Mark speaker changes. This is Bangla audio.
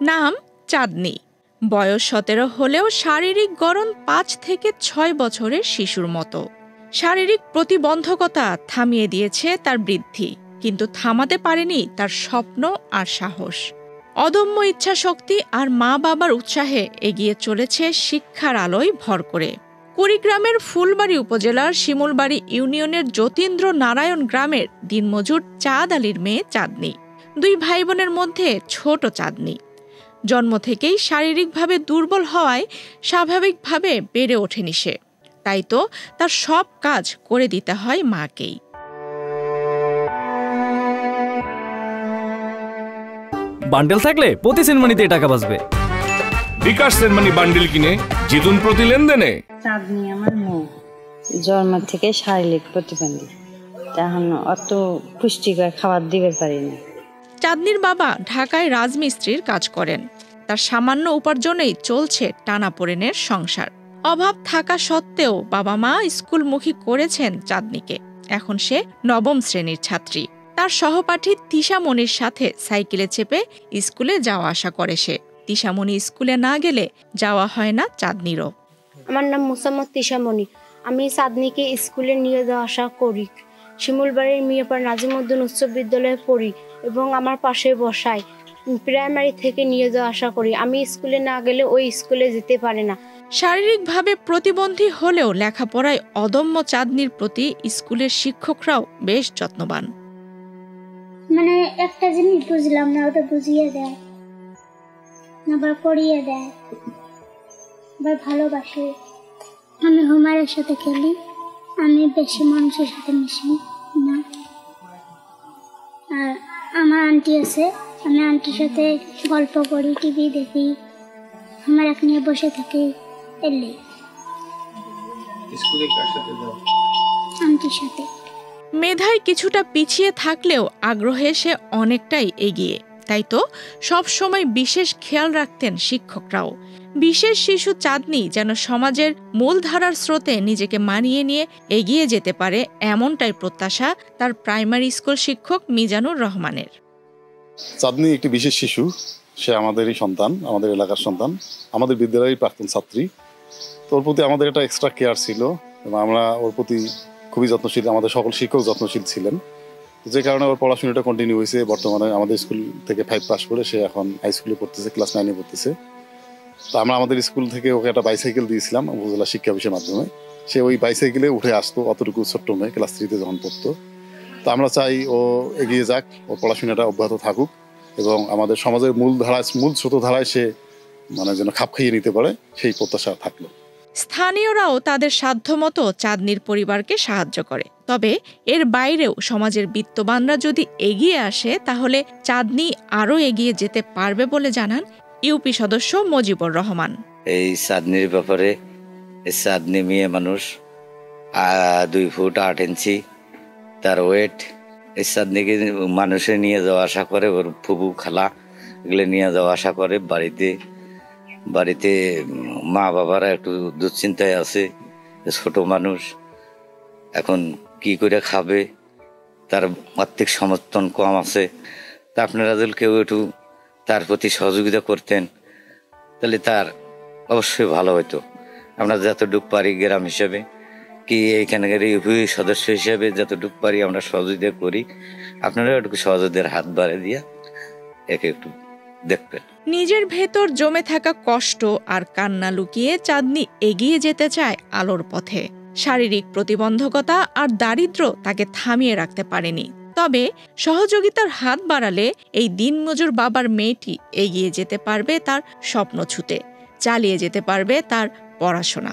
Speaker 1: নাম চাঁদনি। বয়স 17 হলেও শারীরিক গড়ন 5 থেকে 6 বছরের শিশুর মতো। শারীরিক প্রতিবন্ধকতা থামিয়ে দিয়েছে তার বৃদ্ধি, কিন্তু থামাতে পারেনি তার স্বপ্ন আর সাহস। অদম্য ইচ্ছাশক্তি আর মা বাবার উৎসাহে এগিয়ে চলেছে শিক্ষার আলোয় ভর করে। কুড়িগ্রামের ফুলবাড়ী উপজেলার শিমুলবাড়ী ইউনিয়নের যতীন্দ্র নারায়ণ গ্রামের দিনমজুর চাঁদ আলীর মেয়ে চাঁদনি। 2 ভাই বোনের মধ্যে ছোট চাঁদনি। জন্ম থেকেই শারীরিকভাবে দুর্বল হওয়ায় স্বাভাবিকভাবে বেড়ে ওঠেনি সে। তাই তো তার সব কাজ করে দিতে হয় মাকেই।
Speaker 2: বান্ডেল থাকলে প্রতি সেনমানিতে টাকা বাঁচবে।
Speaker 3: বিকাশ সেনমানি বান্ডেল কিনে জিতুন প্রতি লেনদেনে।
Speaker 4: চাঁদনি আমার মেয়ে, জন্ম থেকে শারীরিক প্রতিবন্ধী, তখন অত পুষ্টিকর খাবার দিতে পারি না।
Speaker 1: চাঁদনির বাবা ঢাকায় রাজমিস্ত্রির কাজ করেন। তার সামান্য উপার্জনেই চলছে টানাপোড়েনের সংসার। অভাব থাকা সত্ত্বেও বাবা মা স্কুলমুখী করেছেন চাঁদনিকে। এখন সে 9ম শ্রেণীর ছাত্রী। তার সহপাঠী তিশামণির সাথে সাইকেলে চেপে স্কুলে যাওয়া আসা করে সে। তিশামণি স্কুলে না গেলে যাওয়া হয় না চাঁদনিরও।
Speaker 5: আমার নাম মোসাম্মদ তিশামণি। আমি চাঁদনিকে স্কুলে নিয়ে যাওয়া আসা করি। শিমুলবাড়ির মিয়াপাড়া নাজিমউদ্দিন উচ্চ বিদ্যালয়ে পড়ি এবং আমার পাশে বসায়। প্রাইমারি থেকে নিয়ে যাওয়া আসা করি। আমি স্কুলে না গেলে ওই স্কুলে যেতে পারে না।
Speaker 1: শারীরিকভাবে প্রতিবন্ধী হলেও লেখাপড়ায় অদম্য চাঁদনির প্রতি স্কুলের শিক্ষকরাও বেশ যত্নবান।
Speaker 6: মানে একটা জিনিস বুঝলাম না, ওটা বুঝিয়ে দেয়, আবার পড়িয়ে দেয়, আবার ভালোবাসে। আমি হুমায়ের সাথে খেলি, আমি বেশি মানুষের সাথে মিশি না। আর আমার আন্টি আছে, আমি আন্টির সাথে গল্প করি, টিভি দেখি, আমার এক নিয়ে বসে থাকি। এলে আন্টির সাথে।
Speaker 1: মেধায় কিছুটা পিছিয়ে থাকলেও আগ্রহে সে অনেকটাই এগিয়ে। তাই তো সব সময় বিশেষ খেয়াল রাখতেন শিক্ষকরাও। বিশেষ শিশু চাঁদনি যেন সমাজের মূলধারার স্রোতে নিজেকে মানিয়ে নিয়ে এগিয়ে যেতে পারে, এমনটাই প্রত্যাশা তার প্রাইমারি স্কুল শিক্ষক মিজানুর রহমানের।
Speaker 7: চাঁদনি একটি বিশেষ শিশু। সে আমাদেরই সন্তান, আমাদের এলাকার সন্তান, আমাদের বিদ্যালয়ের প্রাক্তন ছাত্রী। তো ওর প্রতি আমাদের একটা এক্সট্রা কেয়ার ছিল এবং আমরা ওর প্রতি খুবই যত্নশীল। আমাদের সকল শিক্ষক যত্নশীল ছিলেন, যে কারণে ওর পড়াশোনাটা কন্টিনিউ হয়েছে। বর্তমানে আমাদের স্কুল থেকে 5 পাস করে সে এখন হাই স্কুলে পড়তেছে, ক্লাস 9-এ পড়তেছে। তো আমরা আমাদের স্কুল থেকে ওকে একটা বাইসাইকেল দিয়েছিলাম উপজেলা শিক্ষা অফিসের মাধ্যমে। সে ওই বাইসাইকেলে উঠে আসতো, অতটুকু ছোট্ট মেয়ে, ক্লাস 3-তে যখন পড়তো। তো আমরা চাই ও এগিয়ে যাক, ও পড়াশোনাটা অব্যাহত থাকুক এবং আমাদের সমাজের মূল স্রোতধারায় সে যেন খাপ খাইয়ে নিতে পারে, সেই প্রত্যাশা থাকলো।
Speaker 1: স্থানীয়রাও তাদের সাধ্যমতো চাঁদনির পরিবারকে সাহায্য করে। তবে এর বাইরেও সমাজের বিত্তবানরা যদি এগিয়ে আসে তাহলে চাঁদনি আরও এগিয়ে যেতে পারবে বলে জানান ইউপি সদস্য মজিবুর রহমান।
Speaker 8: এই চাঁদনির ব্যাপারে, চাঁদনি মেয়ে মানুষ, 2 ফুট 8 ইঞ্চি তার ওয়েট। এই চাঁদনিকে মানুষে নিয়ে যাওয়া আসা করে, ওর ফুবু খালা এগুলো নিয়ে যাওয়া আসা করে। বাড়িতে মা বাবারা একটু দুশ্চিন্তায় আছে। ছোট মানুষ, এখন কি করে খাবে, তার আর্থিক সমর্থন কম আছে। তা আপনারা যদি কেউ একটু তার প্রতি সহযোগিতা করতেন তাহলে তার অবশ্যই ভালো হতো। আমরা যতটুকু পারি গ্রাম হিসেবে কি এইখানকার ইউপি সদস্য হিসেবে যতটুকু পারি আমরা সহযোগিতা করি। আপনারা একটু সহযোগিতার হাত বাড়িয়ে দিয়া একে একটু দেখবেন।
Speaker 1: নিজের ভেতর জমে থাকা কষ্ট আর কান্না লুকিয়ে চাঁদনি এগিয়ে যেতে চায় আলোর পথে। শারীরিক প্রতিবন্ধকতা আর দারিদ্র্য তাকে থামিয়ে রাখতে পারেনি। তবে সহযোগিতার হাত বাড়ালে এই দিনমজুর বাবার মেয়েটি এগিয়ে যেতে পারবে তার স্বপ্ন ছুঁতে, চালিয়ে যেতে পারবে তার পড়াশোনা।